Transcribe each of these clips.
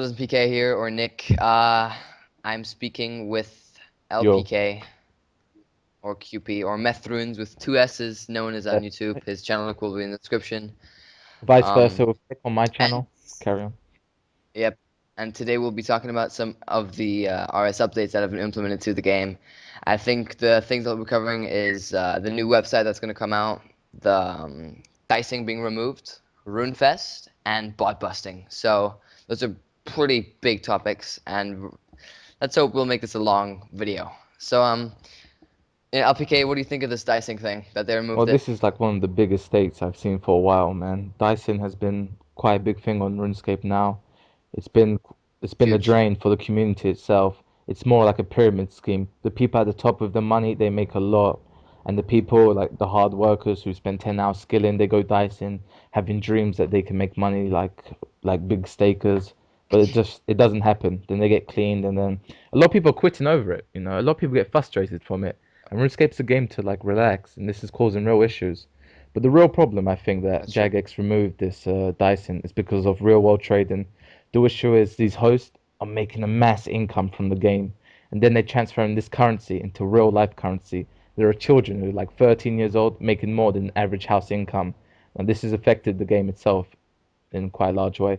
journalism PK here, or Nick. I'm speaking with Yo, LPK, or QP, or Methrunes with two S's, known as uh, on YouTube. His channel link will be in the description. vice Um, versa with Nick on my and channel. Carry on. yep. And today we'll be talking about some of the RS updates that have been implemented to the game. I think the things that we'll be covering is the new website that's going to come out, the dicing being removed, RuneFest, and bot busting. So those are pretty big topics, and let's hope we'll make this a long video. So, yeah, LPK, what do you think of this dicing thing that they Well, removed it? this is like one of the biggest stakes I've seen for a while, man. Dyson has been quite a big thing on RuneScape now. It's been it's been a Huge. drain for the community itself. It's more like a pyramid scheme. The people at the top with the money, they make a lot, and the people like the hard workers who spend 10 hours skilling, they go Dyson, having dreams that they can make money like big stakers. But it doesn't happen. Then they get cleaned, and then a lot of people are quitting over it. A lot of people get frustrated from it. And RuneScape's a game to like relax, and this is causing real issues. But the real problem, I think, that That's true. Jagex removed this Dyson is because of real world trading. The issue is these hosts are making a mass income from the game, and then they transferring this currency into real life currency. There are children who are like 13 years old making more than average house income, and this has affected the game itself in quite a large way.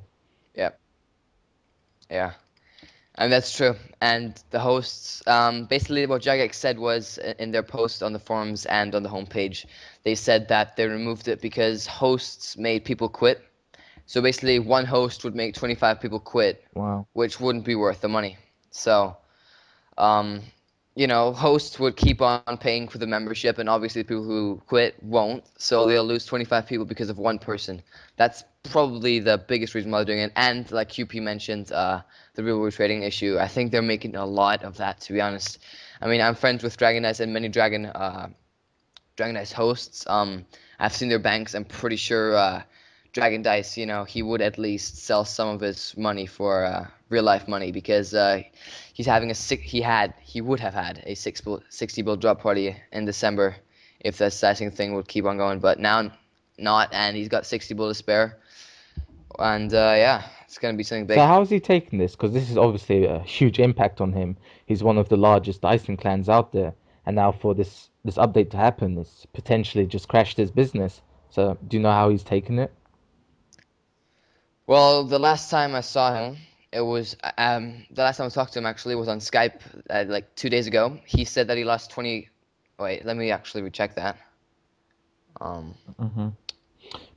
Yeah, yeah. And that's true. And the hosts, basically what Jagex said was in their post on the forums and on the homepage, they said that they removed it because hosts made people quit. So basically, one host would make 25 people quit, Wow. which wouldn't be worth the money. So um, hosts would keep on paying for the membership, and obviously the people who quit won't, so they'll lose 25 people because of one person. That's probably the biggest reason why they're doing it. And like QP mentioned, the real world trading issue, I think they're making a lot of that, to be honest. I mean, I'm friends with Dragon Dice and many Dragon Dice hosts. I've seen their banks. I'm pretty sure Dragon Dice, he would at least sell some of his money for real life money because he's having he would have had a 60 bill drop party in December if the sizing thing would keep on going, but now not, and he's got 60 bill to spare, and yeah, it's gonna be something So big. how is he taking this? Because this is obviously a huge impact on him. He's one of the largest Dyson clans out there, and now for this update to happen, it's potentially just crashed his business. So do you know how he's taking it? Well, the last time I saw him, it was the last time I talked to him actually was on Skype like 2 days ago. He said that he lost 20. Wait, let me actually recheck that. Um, Hmm.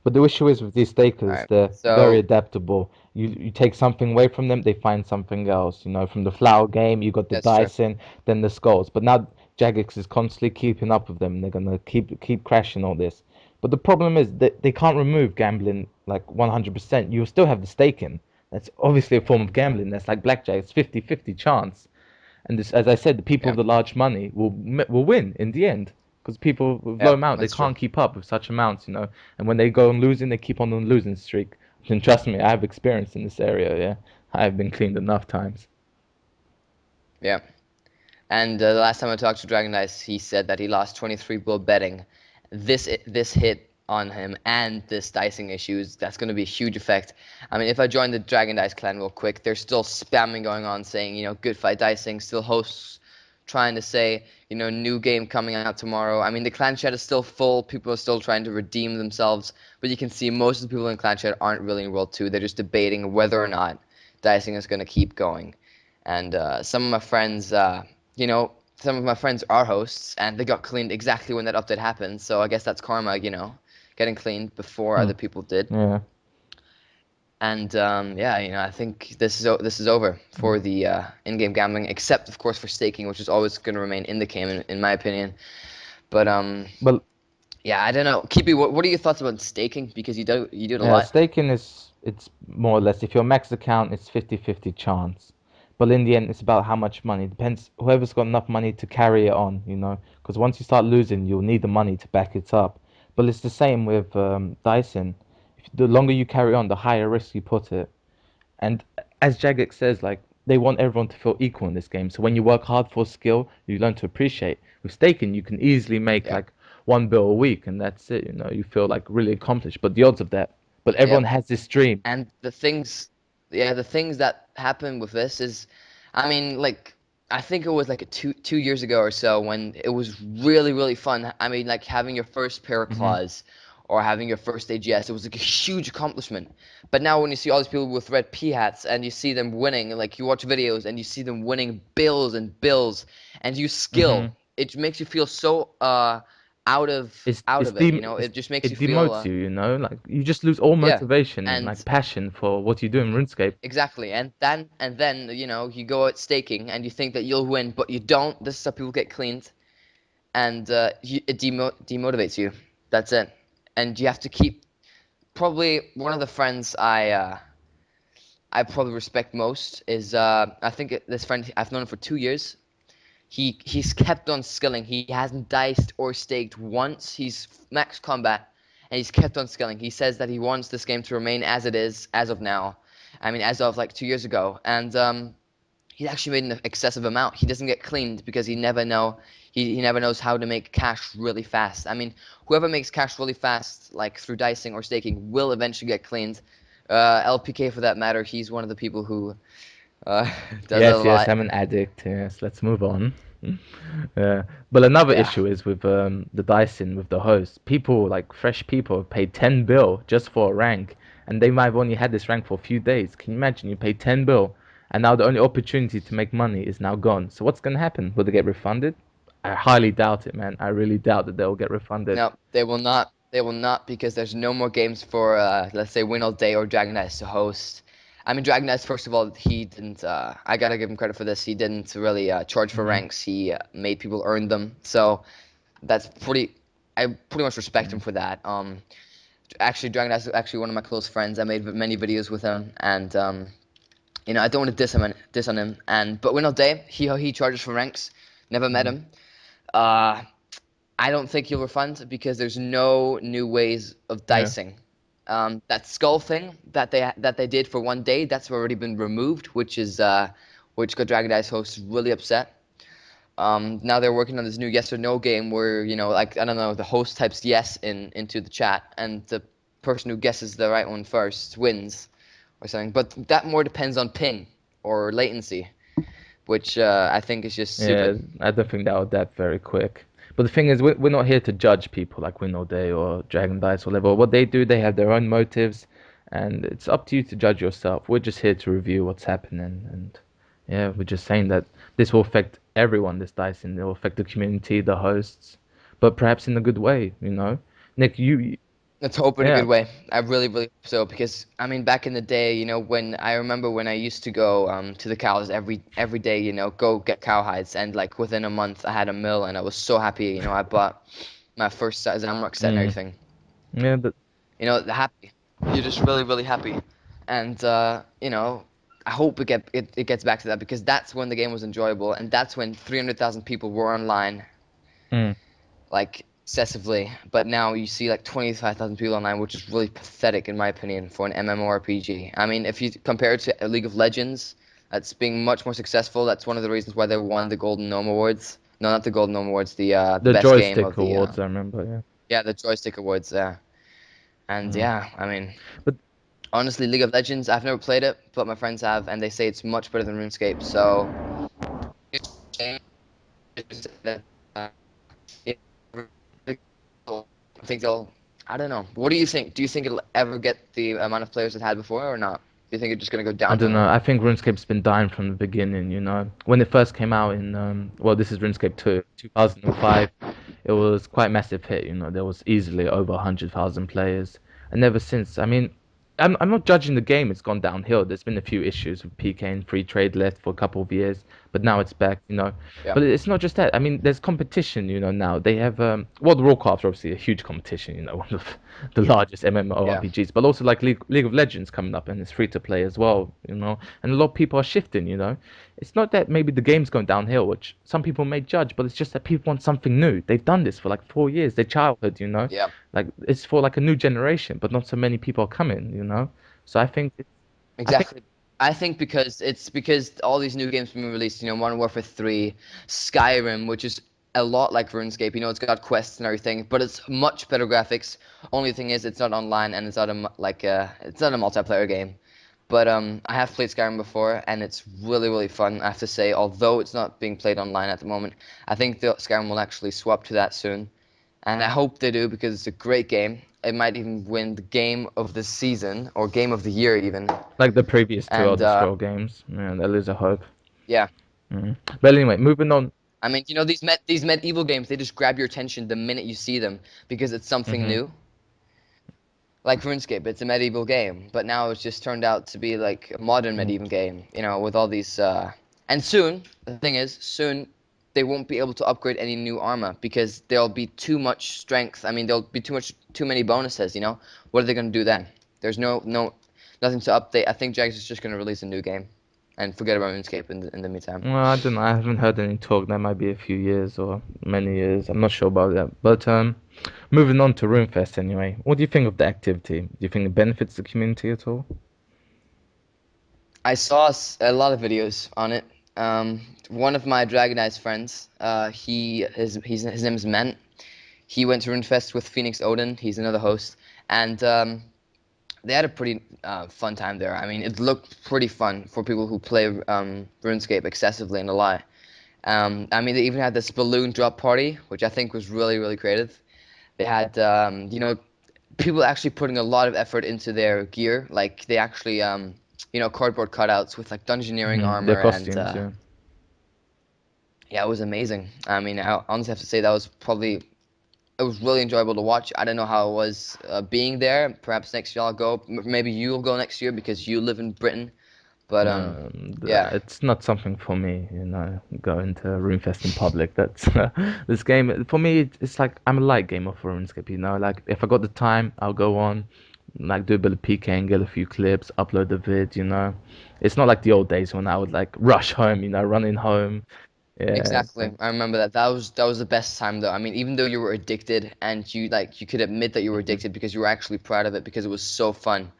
But the issue is with these all stakers, right. they're very So adaptable. You take something away from them, they find something else. From the flower game, you got the that's true. Dyson, then the skulls. But now Jagex is constantly keeping up with them. And they're gonna keep crashing all this. But the problem is that they can't remove gambling like 100%. You'll still have the staking. That's obviously a form of gambling. That's like blackjack. It's 50-50 chance. And this, as I said, the people Yeah, with the large money will win in the end because people with low yeah, amount they that's true. can't keep up with such amounts. And when they go on losing, they keep on losing streak. And trust me, I have experience in this area. Yeah, I have been cleaned enough times. Yeah. And the last time I talked to Dragon Dice, he said that he lost 23 bill betting. This hit on him and this dicing issues, that's going to be a huge effect. I mean, if I join the Dragon Dice clan real quick, there's still spamming going on saying, good fight dicing, still hosts trying to say, new game coming out tomorrow. I mean, the clan chat is still full. People are still trying to redeem themselves, but you can see most of the people in clan chat aren't really in World 2. They're just debating whether or not dicing is going to keep going. And some of my friends, some of my friends are hosts, and they got cleaned exactly when that update happened. So I guess that's karma, getting cleaned before Hmm. other people did. Yeah. And yeah, I think this is over for the in-game gambling, except of course for staking, which is always going to remain in the game, in my opinion. But But yeah, I don't know. Kipi, what are your thoughts about staking? Because you do it a yeah, lot. staking is it's more or less if your max account it's 50-50 chance. But in the end it's about how much money. It depends whoever's got enough money to carry it on. Because once you start losing, you'll need the money to back it up. But it's the same with Dyson. The longer you carry on, the higher risk you put it. And as Jagex says, like they want everyone to feel equal in this game. So when you work hard for skill, you learn to appreciate. With staking, you can easily make Yeah. like 1 bill a week, and that's it. You feel like really accomplished. But the odds of that. But everyone Yep. has this dream. And the things. yeah, the things that happen with this is, I mean, like I think it was like two years ago or so when it was really really fun. I mean, like having your first Hmm. Paraclaws or having your first AGS, it was like a huge accomplishment. But now when you see all these people with red P hats and you see them winning, like you watch videos and you see them winning bills and bills, and you skill, Hmm. it makes you feel so out of it. You know, it just makes you It feel demotes you, you know, like you just lose all yeah. motivation and And like passion for what you do in RuneScape. exactly, and then you know you go out staking and you think that you'll win, but you don't. This is how people get cleaned, and it demotivates you. That's it, and you have to keep. Probably one of the friends I probably respect most is I think this friend I've known him for 2 years. He's kept on skilling. He hasn't diced or staked once. He's max combat, and he's kept on skilling. He says that he wants this game to remain as it is as of now. I mean, as of like 2 years ago, and he actually made an excessive amount. He doesn't get cleaned because he never knows how to make cash really fast. I mean, whoever makes cash really fast, like through dicing or staking, will eventually get cleaned. LPK for that matter, he's one of the people who uh, does it a Yes, yes, lot. I'm an addict. Yes, let's move on. Yeah. But another Yeah. issue is with the Dyson, with the host. People, like fresh people, pay 10 bill just for a rank, and they might have only had this rank for a few days. Can you imagine? You pay 10 bill, and now the only opportunity to make money is now gone. So what's gonna happen? Will they get refunded? I highly doubt it, man. I really doubt that they'll get refunded. No, they will not. They will not because there's no more games for let's say Win All Day or Dragon Dice to host. I mean, Dragon Dice, first of all, he didn't. I gotta give him credit for this. He didn't really charge for Hmm. ranks. He made people earn them. So that's pretty. I pretty much respect him for that. Actually, Dragon Dice is actually one of my close friends. I made many videos with him, and you know, I don't want to diss on him. And but Win All Day, he charges for ranks. Never met Hmm. him. Uh, I don't think he'll refund because there's no new ways of Yeah. dicing. That skull thing that they did for 1 day, that's already been removed, which got Dragon Dice hosts really upset. Now they're working on this new yes or no game where you know, like I don't know, the host types yes into the chat, and the person who guesses the right one first wins, or something. But that more depends on ping or latency, which I think is just Yeah, stupid. I don't think that'll adapt very quick. But the thing is, we're not here to judge people like Win All Day or Dragon Dice or whatever. What they do, they have their own motives, and it's up to you to judge yourself. We're just here to review what's happening, and yeah, we're just saying that this will affect everyone, this dicing. It will affect the community, the hosts, but perhaps in a good way, you know? Nick, Let's hope in a yeah. good way. I really, really hope so because I mean, back in the day, you know, when I remember when I used to go to the cows every day, you know, go get cowhides, and like within a month, I had a mill, and I was so happy. You know, I bought my first Zamrock set and Mm, everything. yeah, You know, the happy. You're just really, really happy, and you know, I hope it gets back to that because that's when the game was enjoyable, and that's when 300,000 people were online mm, like excessively, but now you see like 25,000 people online, which is really pathetic in my opinion for an MMORPG. I mean, if you compare it to League of Legends, that's being much more successful. That's one of the reasons why they won the Golden Gnome Awards. No, not the Golden Gnome Awards, the the best game of joystick the awards, I remember, yeah. yeah, the Joystick Awards. Yeah, and Mm. yeah, I mean, But honestly, League of Legends, I've never played it, but my friends have, and they say it's much better than RuneScape. So. uh, I think they'll. I don't know. What do you think? Do you think it'll ever get the amount of players it had before, or not? Do you think it's just gonna go I don't downhill? know. I think RuneScape's been dying from the beginning, you know. When it first came out in well, this is RuneScape 2, 2005, it was quite a massive hit, you know. There was easily over 100,000 players. And ever since, I mean, I'm not judging the game, it's gone downhill. There's been a few issues with PK and free trade left for a couple of years, but now it's back, you know. Yeah. But it's not just that. I mean, there's competition, you know, now. They have World of Warcraft obviously a huge competition, you know, one of the largest Yeah. MMORPGs, but also like League of Legends coming up and it's free to play as well, you know. And a lot of people are shifting, you know. It's not that maybe the game's going downhill, which some people may judge, but it's just that people want something new. They've done this for like 4 years, their childhood, you know. Yeah. Like it's for like a new generation, but not so many people are coming, you know. So I think Exactly. I think because all these new games being released, you know, Modern Warfare 3, Skyrim, which is a lot like RuneScape, you know, it's got quests and everything, but it's much better graphics. Only thing is, it's not online and it's not it's not a multiplayer game. But I have played Skyrim before, and it's really, really fun. I have to say, although it's not being played online at the moment, I think the Skyrim will actually swap to that soon, and I hope they do because it's a great game. It might even win the game of the season or game of the year even. Like the previous two And Elder Scroll games. Yeah, there is a hope. yeah, But anyway, moving on. I mean, these medieval games, they just grab your attention the minute you see them because it's something Hmm. new. Like RuneScape, it's a medieval game, but now it's just turned out to be like a modern medieval game, with all these and soon, the thing is, soon they won't be able to upgrade any new armor because there'll be too much strength. I mean, there'll be too many bonuses. What are they going to do then? There's nothing to update. I think Jags is just going to release a new game and forget about RuneScape in the meantime. Well, I don't know. I haven't heard any talk. That might be a few years or many years. I'm not sure about that. But moving on to RuneFest anyway. What do you think of the activity? Do you think it benefits the community at all? I saw a lot of videos on it. One of my Dragon Eyes friends, his name is Ment. He went to RuneFest with Phoenix Odin. He's another host, and they had a pretty fun time there. I mean, it looked pretty fun for people who play RuneScape excessively in a lie. I mean, they even had this balloon drop party, which I think was really, really creative. They had, people actually putting a lot of effort into their gear. Like they actually, cardboard cutouts with like dungeoneering Their armor, and costumes, yeah. yeah, it was amazing. I mean, I honestly have to say it was really enjoyable to watch. I don't know how it was being there. Perhaps next year I'll go. Maybe you'll go next year because you live in Britain. But yeah. It's not something for me, going to RuneFest in public. That's this game for me. It's like I'm a light gamer for RuneScape. Like if I got the time, I'll go on, like do a bit of PK and get a few clips, upload the vid. It's not like the old days when I would like rush home, running home. Yeah, Exactly. I remember that. That was the best time though. I mean, even though you were addicted and you could admit that you were Mhm. addicted because you were actually proud of it because it was so fun.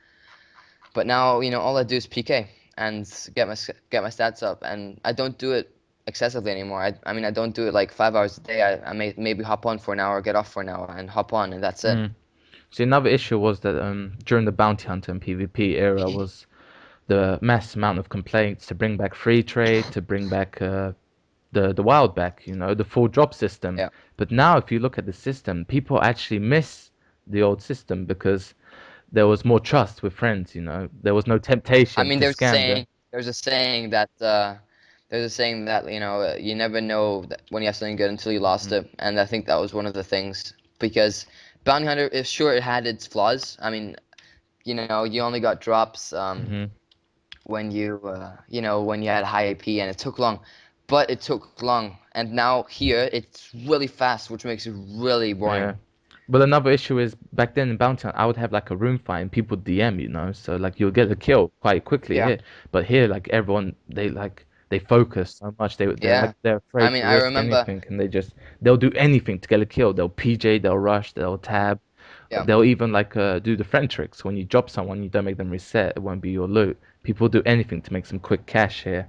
But now, all I do is PK and get my stats up, and I don't do it excessively anymore. I mean, I don't do it like 5 hours a day. I maybe hop on for an hour, get off for an hour, and hop on, and that's it. Mm. See, another issue was that during the bounty hunter and PvP era was the mass amount of complaints to bring back free trade, to bring back the wild back, the full drop system. Yeah. But now, if you look at the system, people actually miss the old system because there was more trust with friends. There was no I temptation mean, to scam them. there's a saying that you never know that when you have something good until you lost Mm-hmm. it, and I think that was one of the things because Bounty Hunter is sure it had its flaws. I mean, you only got drops Hmm. when you had high AP and it took long, but it took long, and now here it's really fast, which makes it really Yeah. boring. But another issue is back then in Bounty Hunt, I would have like a room fight and people DM, so like you'll get a kill quite quickly Yeah, here. But here, like everyone, they focus so much. yeah. They're I afraid mean, to I risk remember. anything, and they'll do anything to get a kill. They'll PJ, they'll rush, they'll tab. Yeah. They'll even like do the friend tricks. When you drop someone, you don't make them reset. It won't be your loot. People do anything to make some quick cash here,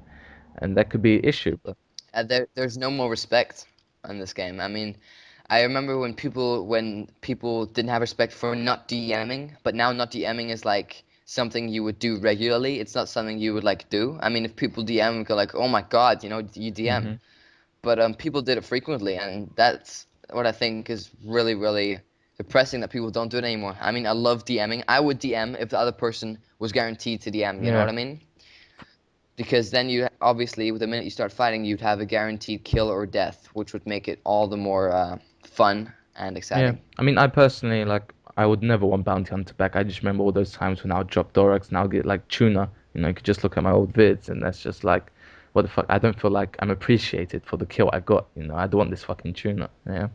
and that could be an issue. But There's no more respect in this game. I mean, I remember when people didn't have respect for not DMing, but now not DMing is like something you would do regularly. It's not something you would like do. I mean, if people DM, go like, "Oh my God, you DM," hmm but people did it frequently, and that's what I think is really, really depressing that people don't do it anymore. I mean, I love DMing. I would DM if the other person was guaranteed to DM. You know yeah, what I mean? Because then you obviously, the minute you start fighting, you'd have a guaranteed kill or death, which would make it all the more fun and yeah. exciting. I mean, I personally like. I would never want Bounty Hunter back. I just remember all those times when I would drop Dorax and I'll get like tuna. You could just look at my old vids and that's just like, what the fuck? I don't feel like I'm appreciated for the kill I got. I don't want this fucking tuna. Yeah.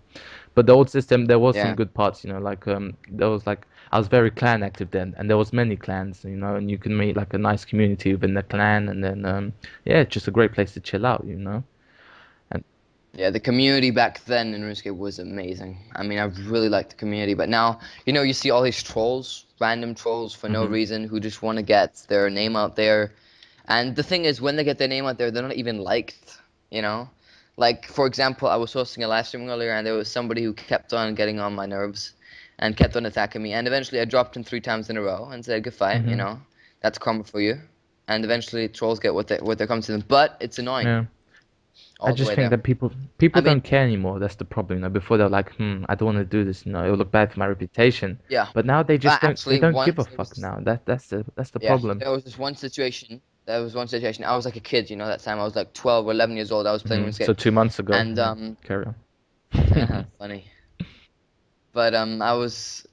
But the old system, there was some Yeah, good parts. Like there was like I was very clan active then, and there was many clans. And you can meet like a nice community within the clan, and then yeah, it's just a great place to chill out. And yeah. The community back then in RuneScape was amazing. I mean, I really liked the community, but now you see all these trolls, random trolls for no hmm reason, who just want to get their name out there. And the thing is, when they get their name out there, they're not even liked. You know, like for example, I was hosting a live stream earlier, and there was somebody who kept on getting on my nerves, and kept on attacking me. And eventually, I dropped him 3 times in a row and said, "Good fight." hmm That's karma for you. And eventually trolls get what they come to them. But it's annoying Yeah. I all the just way think there. that people I mean, don't care anymore. That's the problem. Before they're like, I don't want to do this. It'll look bad for my reputation. yeah. But now they just don't. They Actually, don't give a once there fuck was now. That's the yeah, problem. there was this one situation. There was one situation. I was like a kid, that time I was like 12 or 11 years old. I was playing So RuneScape, 2 months ago, and yeah, carry on. funny. But I was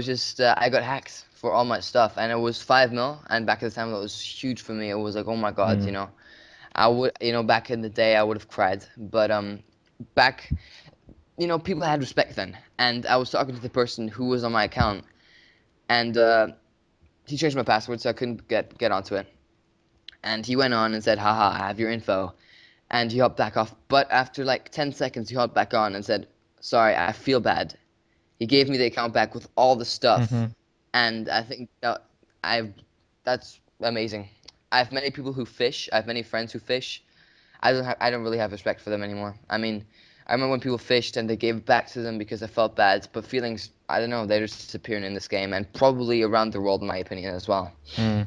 just I got hacked for all my stuff, and it was 5 mil. And back at the time, that was huge for me. It was like, oh my God, Mm, I would, back in the day, I would have cried. But back, people had respect then, and I was talking to the person who was on my account, and he changed my password, so I couldn't get onto it. And he went on and said, haha, I have your info. And he hopped back off. But after like 10 seconds, he hopped back on and said, sorry, I feel bad. He gave me the account back with all the stuff. hmm And I think I've, that's amazing. I have many people who fish. I have many friends who fish. I don't really have respect for them anymore. I mean, I remember when people fished and they gave it back to them because I felt bad. But feelings, I don't know, they're just disappearing in this game and probably around the world, in my opinion, as well. mm,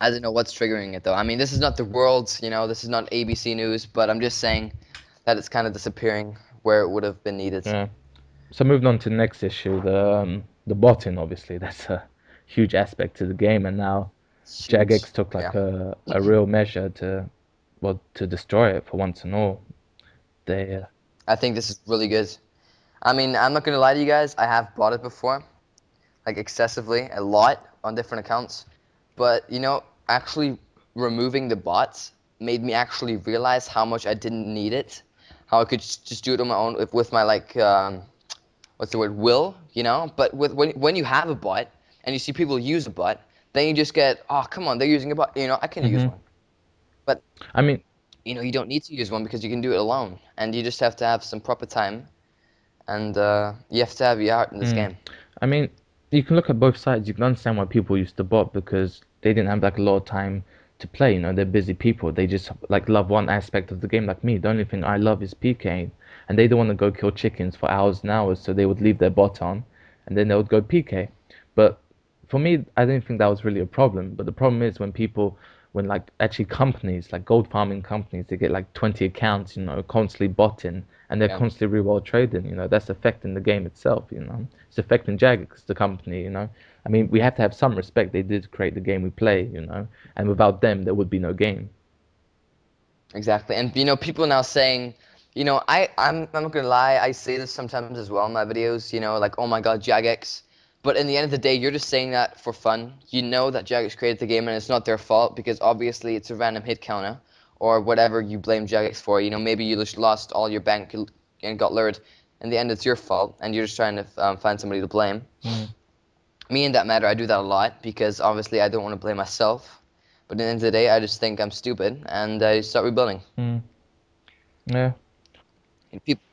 I don't know what's triggering it though. I mean, this is not the world, this is not ABC News, but I'm just saying that it's kind of disappearing where it would have been needed. yeah. So moving on to the next issue, the botting. Obviously, that's a huge aspect to the game, and now It's huge. Jagex took Yeah. like a real measure to, well, to destroy it for once and all. They I think this is really good. I mean, I'm not gonna lie to you guys, I have bought it before, like excessively, a lot on different accounts. But actually removing the bots made me actually realize how much I didn't need it. How I could just do it on my own with my like what's the word, will. But when you have a bot and you see people use a bot, then you just get, oh, come on, they're using a bot, I can use hmm one. But I mean, you don't need to use one because you can do it alone, and you just have to have some proper time, and you have to have your heart in this mm, game. I mean, you can look at both sides. You can understand why people used to bot because they didn't have like a lot of time to play. They're busy people. They just like love one aspect of the game, like me. The only thing I love is PKing, and they don't want to go kill chickens for hours and hours, so they would leave their bot on, and then they would go PK. But for me, I didn't think that was really a problem. But the problem is when like actually companies, like gold farming companies, they get like 20 accounts, constantly botting, and they're Yeah, constantly reward trading. That's affecting the game itself. It's affecting Jagex, the company. I mean, we have to have some respect. They did create the game we play. And without them, there would be no game. exactly. And people now saying, I'm not gonna lie, I say this sometimes as well in my videos, like, oh my God, Jagex. But in the end of the day, you're just saying that for fun. You know that Jagex created the game and it's not their fault because obviously it's a random hit counter or whatever you blame Jagex for. Maybe you just lost all your bank and got lured. In the end, it's your fault and you're just trying to find somebody to blame. Mm, Me, in that matter, I do that a lot because obviously I don't want to blame myself. But at the end of the day, I just think I'm stupid and I start rebuilding. mm, yeah.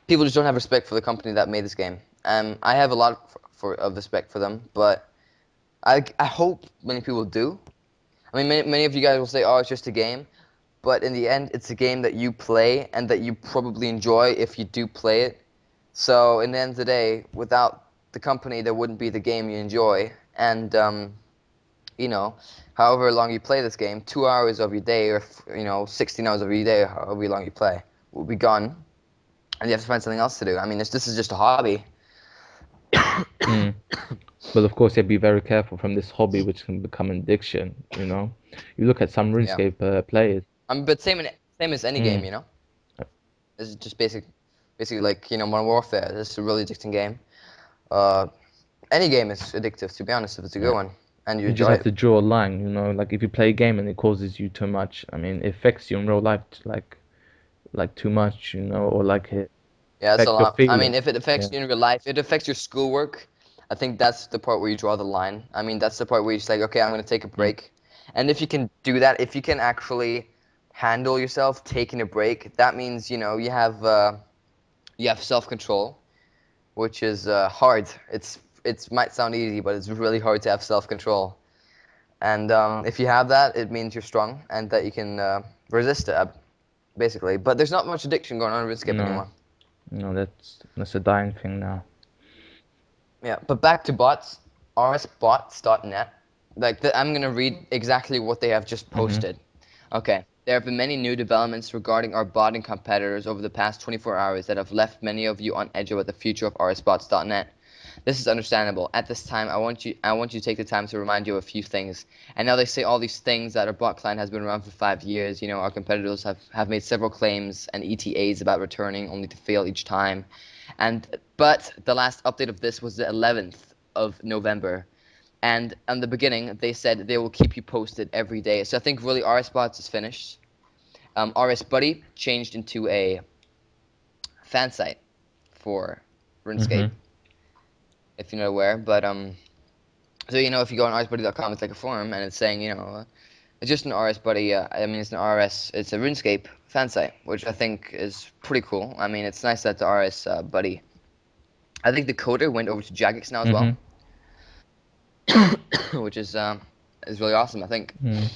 People just don't have respect for the company that made this game. I have a lot of respect for them, but I hope many people do. I mean, many of you guys will say, "Oh, it's just a game," but in the end, it's a game that you play and that you probably enjoy if you do play it. So, in the end of the day, without the company, there wouldn't be the game you enjoy. And you know, however long you play this game, 2 hours of your day, or 16 hours of your day, however long you play, will be gone, and you have to find something else to do. I mean, this is just a hobby. Mm. But of course, you have to be very careful from this hobby, which can become an addiction. You look at some Yeah. RuneScape players. But same as any Mm, game. This is just basically like Modern Warfare. This is a really addicting game. Uh, any game is addictive, to be honest, if it's a good yeah. one and you You just enjoy have it. to draw a line. Like if you play a game and it causes you too much, I mean, it affects you in real life, like too much, or like it Yeah, it's a affects your lot. I mean, feelings. if it affects Yeah. you in real life, it affects your schoolwork. I think that's the part where you draw the line. I mean, that's the part where you're just like, okay, I'm gonna take a Mm, break. And if you can do that, if you can actually handle yourself taking a break, that means you have self-control, which is hard. It might sound easy, but it's really hard to have self-control. And if you have that, it means you're strong and that you can resist it, basically. But there's not much addiction going on in RuneScape no, anymore. no, that's a dying thing now. Yeah, but back to bots, rsbots.net. I'm gonna read exactly what they have just Mm-hmm. posted. Okay. There have been many new developments regarding our botting competitors over the past 24 hours that have left many of you on edge about the future of rsbots.net. This is understandable. At this time, I want you to take the time to remind you of a few things. And now they say all these things that our bot client has been around for 5 years. You know, our competitors have made several claims and ETAs about returning, only to fail each time. But the last update of this was the 11th of November. And in the beginning, they said they will keep you posted every day. So I think really RSBots is finished. RS Buddy changed into a fan site for RuneScape, Mm-hmm. if you're not aware. But so you know, if you go on rsbuddy.com, it's like a forum, and it's saying, it's just an RS Buddy. I mean, it's a RuneScape fan site, which I think is pretty cool. I mean, it's nice that the RS Buddy. I think the coder went over to Jagex now as well, Mm-hmm. which is really awesome. I think. Mm.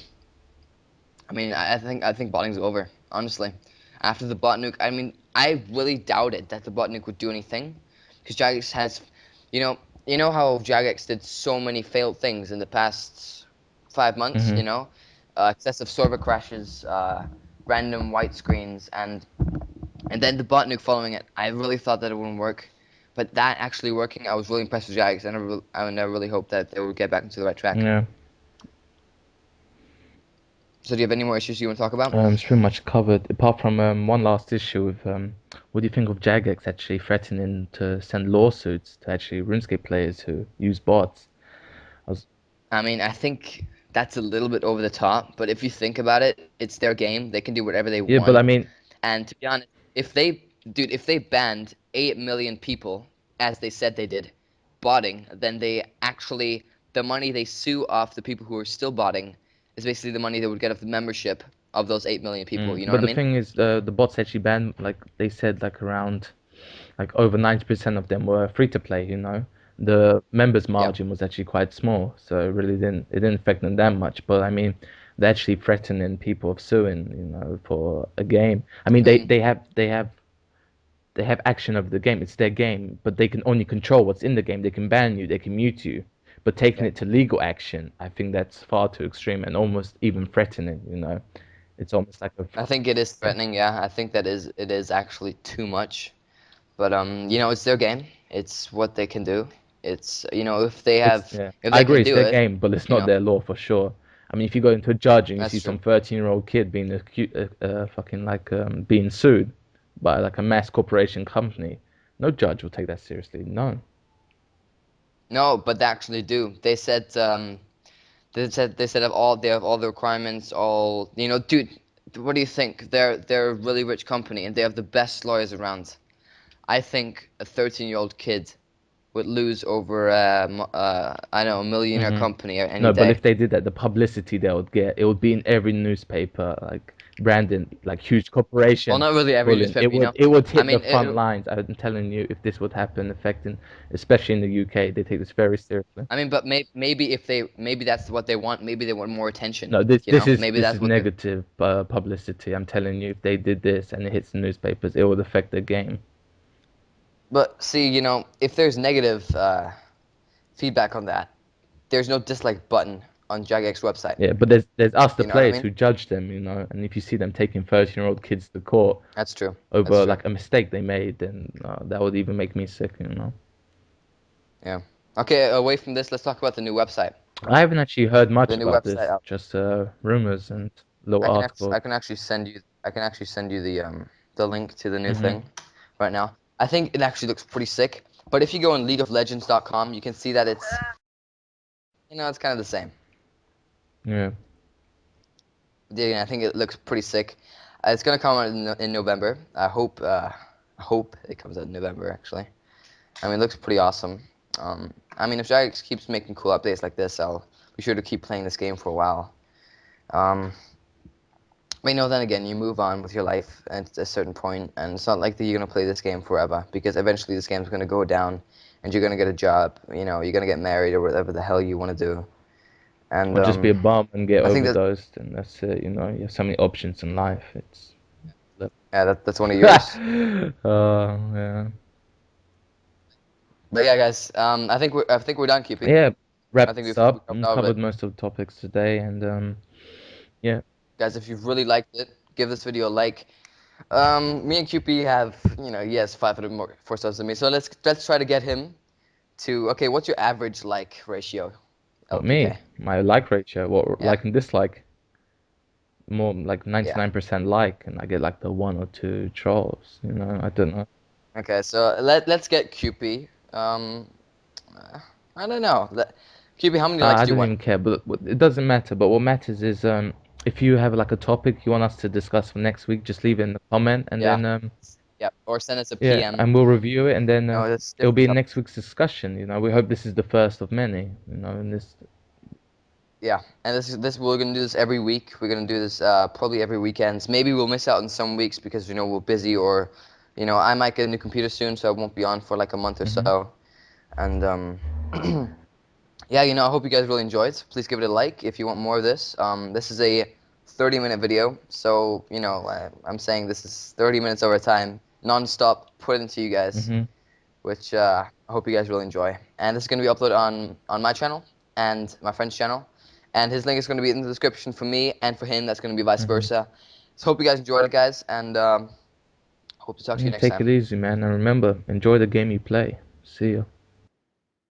I mean, I think botting's over, honestly. After the bot nuke, I mean, I really doubted that the bot nuke would do anything, because Jagex has, you know how Jagex did so many failed things in the past 5 months. Mm-hmm. Excessive server crashes, random white screens, and then the bot nuke following it. I really thought that it wouldn't work, but that actually working, I was really impressed with Jagex, and I never really hoped that they would get back into the right track. Yeah. So, do you have any more issues you want to talk about? It's pretty much covered. Apart from one last issue with what do you think of Jagex actually threatening to send lawsuits to actually RuneScape players who use bots? I was, I mean, I think that's a little bit over the top, but if you think about it, it's their game. They can do whatever they yeah, but I want. mean, And to be honest, if they banned 8 million people, as they said they did, botting, then the money they sue off the people who are still botting is basically the money they would get off the membership of those 8 million people. You know but what I the mean? thing is, the bots actually banned, like they said, like around like over 90% of them were free to play, you know. The members Yeah. margin was actually quite small, so it really didn't affect them that much. But I mean, they're actually threatening people of suing, you know, for a game. I mean, I mean, they have action over the game. It's their game, but they can only control what's in the game. They can ban you, they can mute you. But taking yeah. it to legal action, I think that's far too extreme and almost even threatening, you know. It's almost like a I think it is threatening. Yeah, I think it is actually too much. But it's their game. It's what they can do. It's if they It's have yeah, if I they agree. can It's do their it, game, but it's you not know, their law for sure. I mean, if you go into a judge and you that's see true. some 13-year-old kid being fucking like being sued by like a mass corporation company, no judge will take that seriously. No. No, but they actually do. They said they have all the requirements, all dude. What do you think? They're a really rich company and they have the best lawyers around. I think a 13-year-old kid would lose over I know, a millionaire Hmm. company any No, but day. if they did that, the publicity they would get, it would be in every newspaper, like Brandon, like huge Well, corporation not really every bullying. It newspaper, would it would I hit the mean, front lines. I'm telling you, if this would happen, affecting, especially in the UK, they take this very seriously. but maybe that's what they want. Maybe they want more attention. No, this You this know, is maybe this that's is what they. negative publicity. I'm telling you, if they did this and it hits the newspapers, it would affect the game. But see, if there's negative feedback on that, there's no dislike button on Jagex website. Yeah, but there's us, the You know what I players, mean? who judge them, you know. And if you see them taking 13-year-old kids to court That's true. That's over true. like a mistake they made, then that would even make me sick, you know. Yeah. Okay, away from this, let's talk about the new website. I haven't actually heard The much new about website. this, just rumors and little I articles. can actually send you the link to the new Hmm. thing right now. I think it actually looks pretty sick. But if you go on LeagueofLegends.com, you can see that it's kind of the same. Yeah. Yeah, I think it looks pretty sick. It's gonna come out in November. I hope it comes out in November actually. I mean, it looks pretty awesome. I mean, if Jagex keeps making cool updates like this, I'll be sure to keep playing this game for a while. Um, but then again, you move on with your life at a certain point, and it's not like that you're gonna play this game forever, because eventually this game's gonna go down, and you're gonna get a job. You're gonna get married or whatever the hell you want to do. And Or just be a bum and get I think that overdosed, and that's it. You know, you have so many options in life. It's. yeah, that's one of yours. Yeah. But yeah, guys, I think we're done, QP. Yeah. wrap I think this we up covered and all of it. covered most of the topics today. And yeah, Guys, if you've really liked it, give this video a like. Me and QP have, he has 500 more 4 stars than me. So let's try to get him to. Okay, what's your average like ratio, not LPK? me. My like ratio, what Yeah, like and dislike, more like yeah. 99% like, and I get like the one or two trolls. I don't know. Okay, so let's get QP. Uh, I don't know. QP, how many likes I do you don't want? even care, but it doesn't matter. But what matters is if you have like a topic you want us to discuss for next week, just leave it in the comment, and Yeah, then yeah. Or send us a yeah, PM. and we'll review it, and then That's it'll be different in topic. next week's discussion. We hope this is the first of many. In this. Yeah, and this we're gonna do this every week. We're gonna do this probably every weekends. Maybe we'll miss out on some weeks because we're busy, or I might get a new computer soon, so I won't be on for like a month or Hmm. so. And yeah, I hope you guys really enjoyed. Please give it a like if you want more of this. This is a 30-minute video, so I'm saying this is 30 minutes over time, non-stop, put into you guys, Hmm. which I hope you guys really enjoy. And this is gonna be uploaded on my channel and my friend's channel, and his link is gonna be in the description for me, and for him that's gonna be vice Hmm. versa. So hope you guys enjoyed it, guys, and hope to talk to you Yeah, next take time. it easy, man, and remember, enjoy the game you play. See ya.